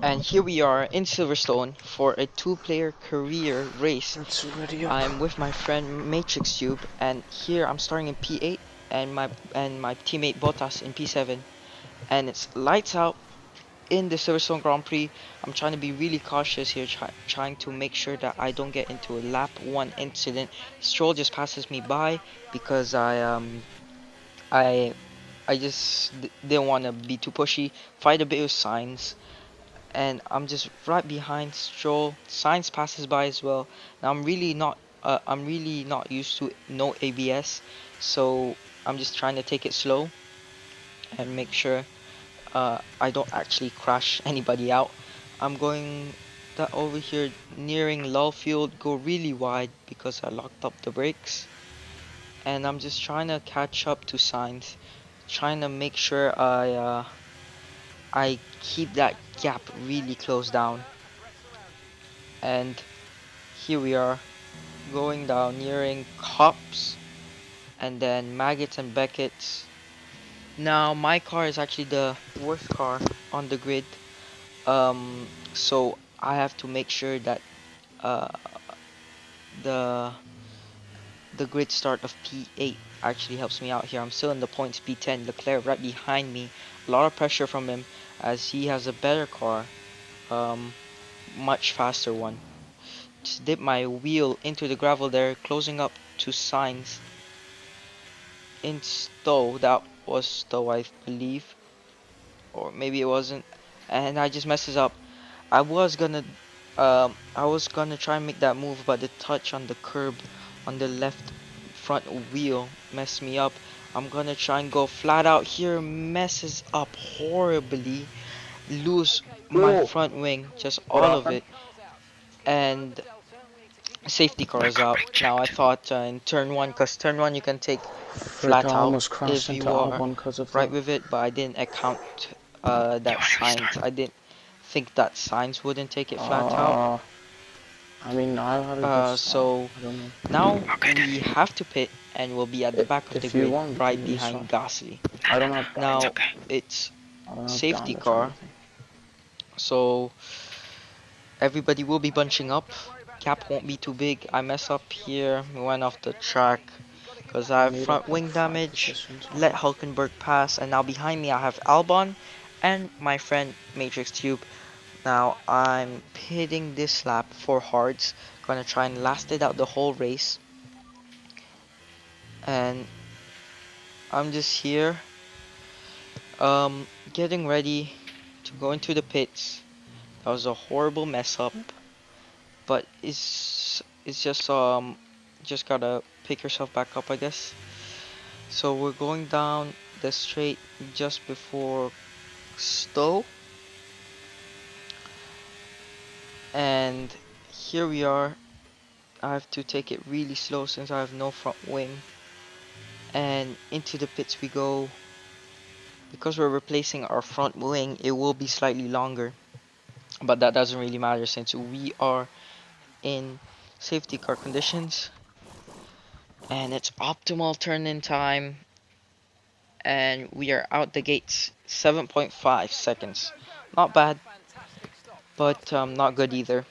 And here we are in Silverstone for a two-player career race. It's already up. I'm with my friend Matrix Tube, and here I'm starting in P8, and my teammate Bottas in P7, and it's lights out in the Silverstone Grand Prix. I'm trying to be really cautious here, trying to make sure that I don't get into a lap one incident. Stroll just passes me by because I I just didn't want to be too pushy, fight a bit with signs, and I'm just right behind Stroll. Signs passes by as well. Now I'm really not used to no ABS, so I'm just trying to take it slow and make sure I don't actually crash anybody out. I'm going that over here nearing lull field, go really wide because I locked up the brakes, and I'm just trying to catch up to signs, trying to make sure I keep that gap really close down. And here we are going down nearing Cops and then Maggots and Beckett's. Now my car is actually the worst car on the grid. So I have to make sure that uh the the grid start of P8 actually helps me out here. I'm still in the points P10. Leclerc right behind me. A lot of pressure from him as he has a better car, um, much faster one. Just dip my wheel into the gravel there, closing up to signs in Stowe. That was Stowe, I believe, or maybe it wasn't. And I just messes up. I was gonna, I was gonna try and make that move, but the touch on the curb on the left front wheel messed me up. I'm gonna try and go flat out here, messes up horribly, lose my Oh, front wing, just what all of happened? it, and safety car is out. Now I thought in turn one, cause turn one you can take Frick, I flat out almost crashed if into you are Albon because of right that. with it, but I didn't account that signs. I didn't think that signs wouldn't take it flat out. Uh, I mean, I had a good start. So I don't know. now we have to pit and we'll be at the back of the If you grid, want, we right can behind restart. Gasly. I don't have Now damage. it's I don't have safety damage or car, anything. so everybody will be bunching up. Gap won't be too big. I mess up here, we went off the track because I I have need up front like wing 5 damage. positions Let only. Hulkenberg pass, and now behind me I have Albon and my friend Matrix Tube. Now I'm pitting this lap for hards, gonna try and last it out the whole race, and I'm just here getting ready to go into the pits. That was a horrible mess up, but it's just gotta pick yourself back up, I guess. So we're going down the straight just before Stowe, and here we are. I have to take it really slow since I have no front wing, and into the pits we go. Because we're replacing our front wing, it will be slightly longer, but that doesn't really matter since we are in safety car conditions, and it's optimal turn in time, and we are out the gates 7.5 seconds. Not bad, but not good either.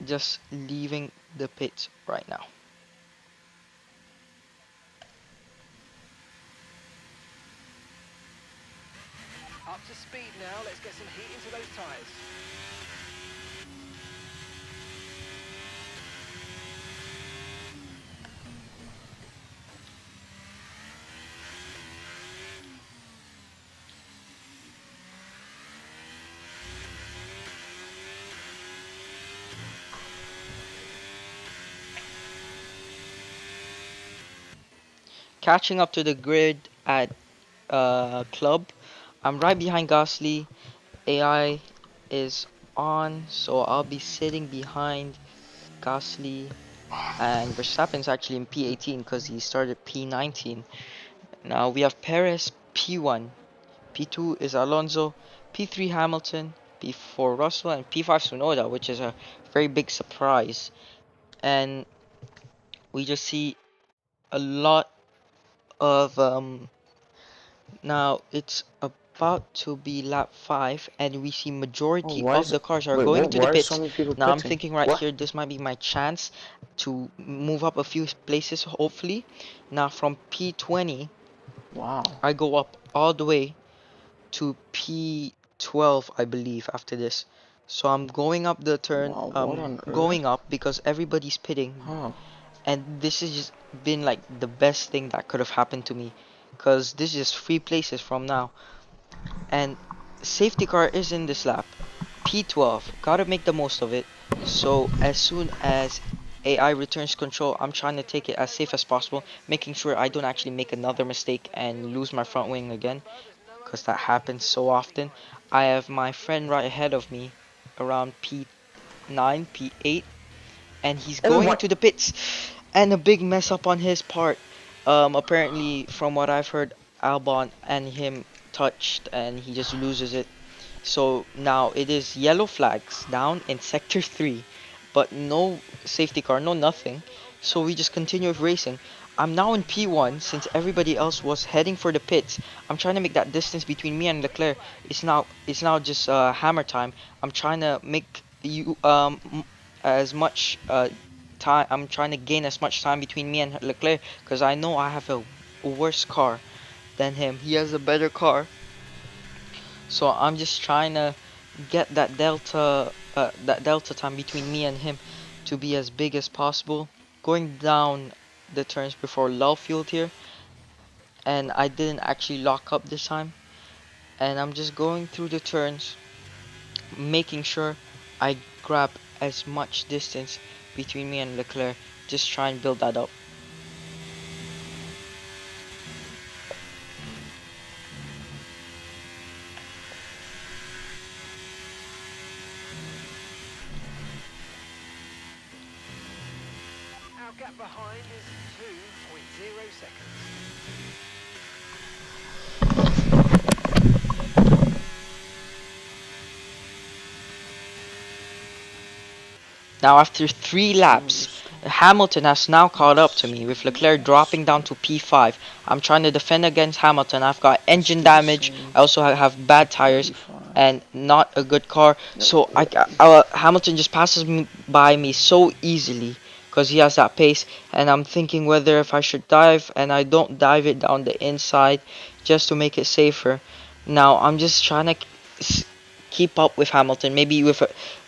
Just leaving the pits right now. Up to speed now, let's get some heat into those tyres. Catching up to the grid at club. I'm right behind Gasly. AI is on, so I'll be sitting behind Gasly, and Verstappen's actually in P18 because he started P19. Now we have Perez P1, P2 is Alonso, P3 Hamilton, P4 Russell, and P5 Tsunoda, which is a very big surprise. And we just see a lot of now it's a about to be lap 5 and we see Oh, majority why of is the cars are wait? going What? to the Why are so pits. many people Now I'm pitting? thinking right What? here this might be my chance to move up a few places hopefully. Now from P20 Wow. I go up all the way to P12 I believe after this. So I'm going up the turn, Wow. What on earth? going up because everybody's pitting, Huh. and this has just been like the best thing that could have happened to me because this is just 3 places from now. And safety car is in this lap. P12, gotta make the most of it. So as soon as AI returns control, I'm trying to take it as safe as possible, making sure I don't actually make another mistake and lose my front wing again, because that happens so often. I have my friend right ahead of me around P9, P8, and he's going Everyone. to the pits, and a big mess up on his part. Apparently, from what I've heard, Albon and him touched, and he just loses it. So now it is yellow flags down in sector 3, but no safety car, no nothing. So we just continue with racing. I'm now in P1 since everybody else was heading for the pits. I'm trying to make that distance between me and Leclerc. It's now just hammer time. I'm trying to make you as much time. I'm trying to gain as much time between me and Leclerc because I know I have a worse car than him. He has a better car. So I'm just trying to get that delta time between me and him to be as big as possible. Going down the turns before Lowfield here, and I didn't actually lock up this time. And I'm just going through the turns, making sure I grab as much distance between me and Leclerc. Just try and build that up. Our gap behind is 2.0 seconds. Now, after 3 laps, Just Hamilton has now caught up to me, with Leclerc dropping down to P5. I'm trying to defend against Hamilton. I've got let's engine do the damage. same. I also have bad tires P5. and not a good car. Yep. So Hamilton just passes me by me so easily because he has that pace. And I'm thinking whether if I should dive, and I don't dive it down the inside just to make it safer. Now I'm just trying to keep up with Hamilton, maybe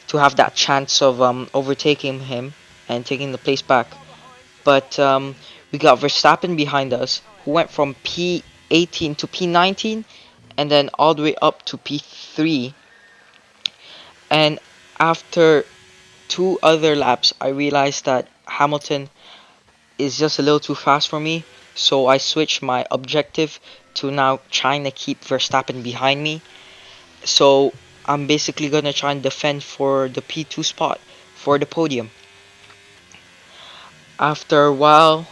to have that chance of overtaking him and taking the place back. But we got Verstappen behind us, who went from P18 to P19 and then all the way up to P3. And after 2 other laps, I realized that Hamilton is just a little too fast for me. So I switched my objective to now trying to keep Verstappen behind me. So I'm basically gonna try and defend for the P2 spot for the podium. After a while,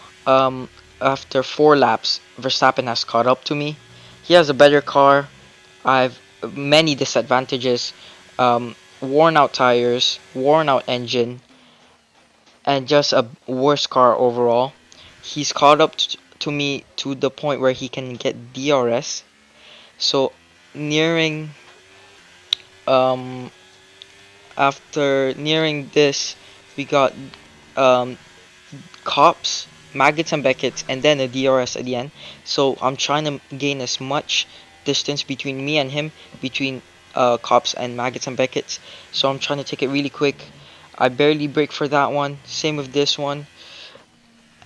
after 4 laps, Verstappen has caught up to me. He has a better car. I've many disadvantages, worn out tires, worn out engine, and just a worse car overall. He's caught up to me to the point where he can get DRS. So nearing um after nearing this, we got um cops, maggots and Beckett's, and then a DRS at the end. So I'm trying to gain as much distance between me and him, between cops and maggots and Beckett's. So I'm trying to take it really quick. I barely brake for that one. Same with this one.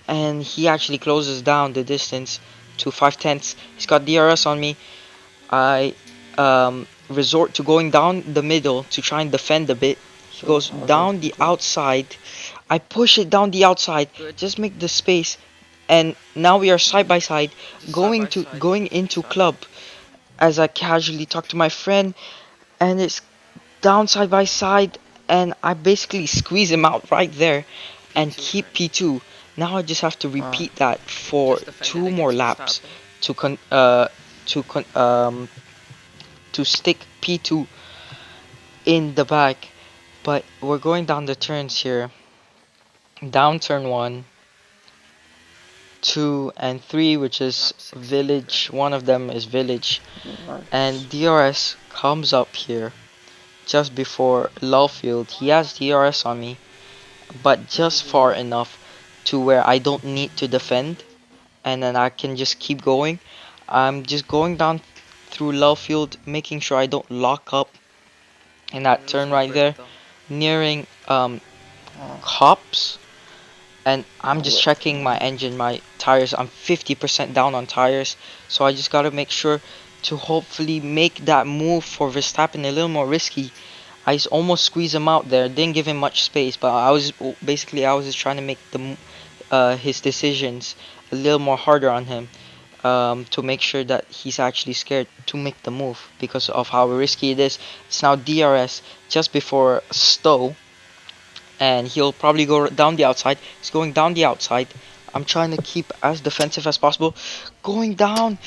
And he actually closes down the distance to 5 tenths. He's got DRS on me. I resort to going down the middle to try and defend a bit. He So goes how's down everything the going? outside. I push it down the outside, just make the space, and now we are side by side, going into club. As I casually talk to my friend, and it's down side by side, and I basically squeeze him out right there, and keep P2. Now I just have to Ah, repeat that for 2 more laps to to con- um to stick P2 in the back. But we're going down the turns here. Down turn 1, 2, and 3, which is Lap 16 village. then. One of them is village. Nice. And DRS comes up here just before Lowfield. He has DRS on me, but just far enough to where I don't need to defend, and then I can just keep going. I'm just going down through Lowfield, making sure I don't lock up in that I'm turn losing a right break there, though. nearing Oh, cops. And I'm just wait. checking my engine, my tires. I'm 50% down on tires, so I just gotta make sure to hopefully make that move for Verstappen a little more risky. I almost squeezed him out there, didn't give him much space, but I was just trying to make his decisions a little more harder on him, to make sure that he's actually scared to make the move because of how risky it is. It's now DRS just before Stowe, and he'll probably go down the outside. He's going down the outside. I'm trying to keep as defensive as possible, going down,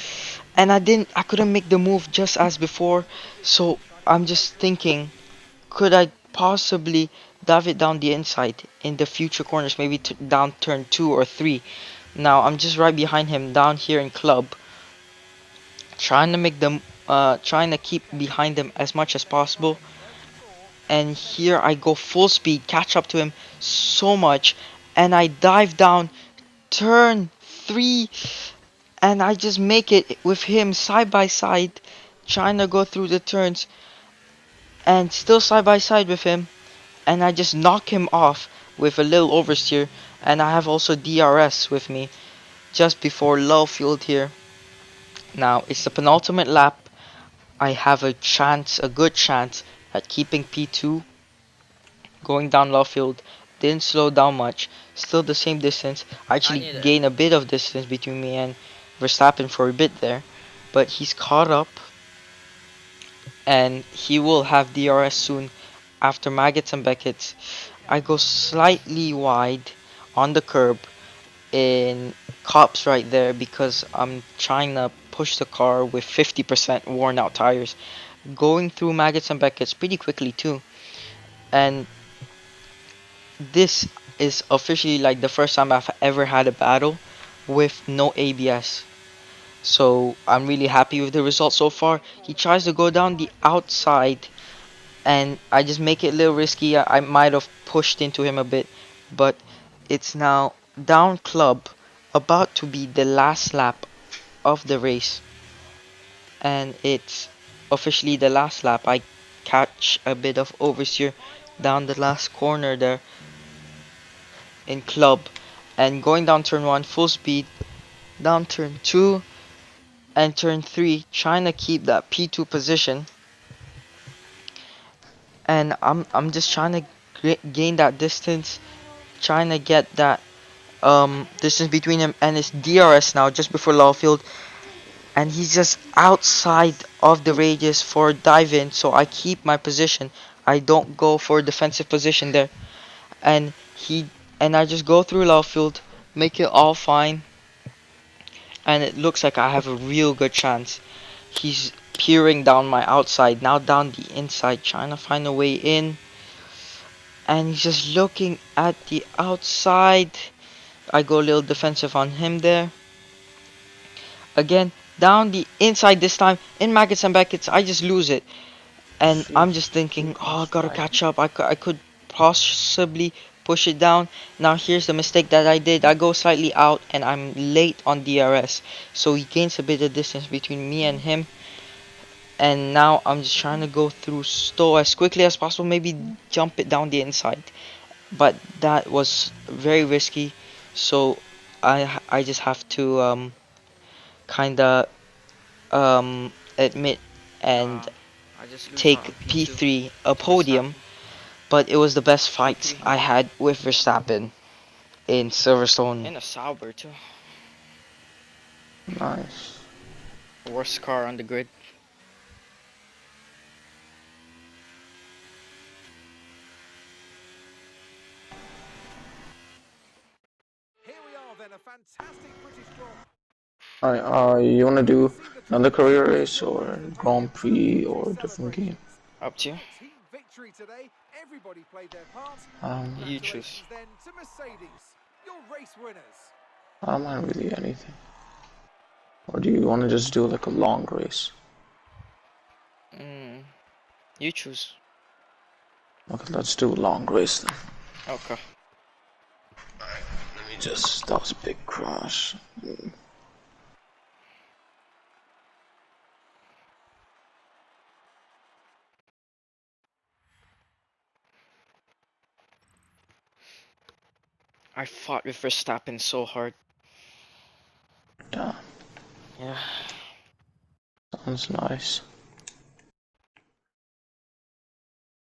and I couldn't make the move just as before. So I'm just thinking, could I possibly dive it down the inside in the future corners, maybe down turn 2 or 3. Now I'm just right behind him down here in club, trying to make them, trying to keep behind him as much as possible. And here I go full speed, catch up to him so much, and I dive down turn 3, and I just make it with him side by side, trying to go through the turns, and still side by side with him, and I just knock him off with a little oversteer, and I have also DRS with me just before low field here. Now it's the penultimate lap. I have a good chance at keeping P2 going down low field. Didn't slow down much, still the same distance. I I actually need it. gained a bit of distance between me and Verstappen for a bit there, but he's caught up, and he will have DRS soon after Maggots and Beckett's. I go slightly wide on the curb in cops right there because I'm trying to push the car with 50% worn out tires. Going through Maggots and Beckett's pretty quickly too. And this is officially like the first time I've ever had a battle with no ABS. So I'm really happy with the result so far. He tries to go down the outside, and I just make it a little risky. I might have pushed into him a bit, but it's now down club, about to be the last lap of the race, and it's officially the last lap. I catch a bit of oversteer down the last corner there in club, and going down turn 1 full speed, down turn 2 and turn 3, trying to keep that P2 position, and I'm just trying to gain that distance, trying to get that distance between him and his DRS now just before Lawfield, and he's just outside of the radius for dive in, so I keep my position. I don't go for defensive position there, and he and I just go through Lawfield, make it all fine, and it looks like I have a real good chance. He's peering down my outside, now down the inside, trying to find a way in, and he's just looking at the outside. I go a little defensive on him there. Again, down the inside this time, in Maggots and Beckett's, I just lose it. And I'm Sheesh. just thinking, oh, I gotta Slide. catch up. I could possibly push it down. Now here's the mistake that I did. I go slightly out and I'm late on DRS. So he gains a bit of distance between me and him. And now I'm just trying to go through Stowe as quickly as possible. Maybe jump it down the inside. But that was very risky. So I just have to kinda admit and Nah, I just lose out take on P2 P3 a to podium, Verstappen but it was the best fight quickly. I had with Verstappen in Silverstone. In a Sauber too. Nice. Worst car on the grid. Here we are then, a fantastic British Grand Alright, you wanna Prix. do See the another drivers career really race enjoying or the Grand brilliant Prix P20 or different game? celebrations. Up to you. A team victory today. Everybody played their part. Um, You choose. Congratulations then to Mercedes, your race winners. I don't mind really anything. Or do you want to just do like a long race? You choose. Okay, let's do a long race then. Okay. Let me just. That was a big crash. I fought with Verstappen so hard. Yeah, Yeah. sounds nice.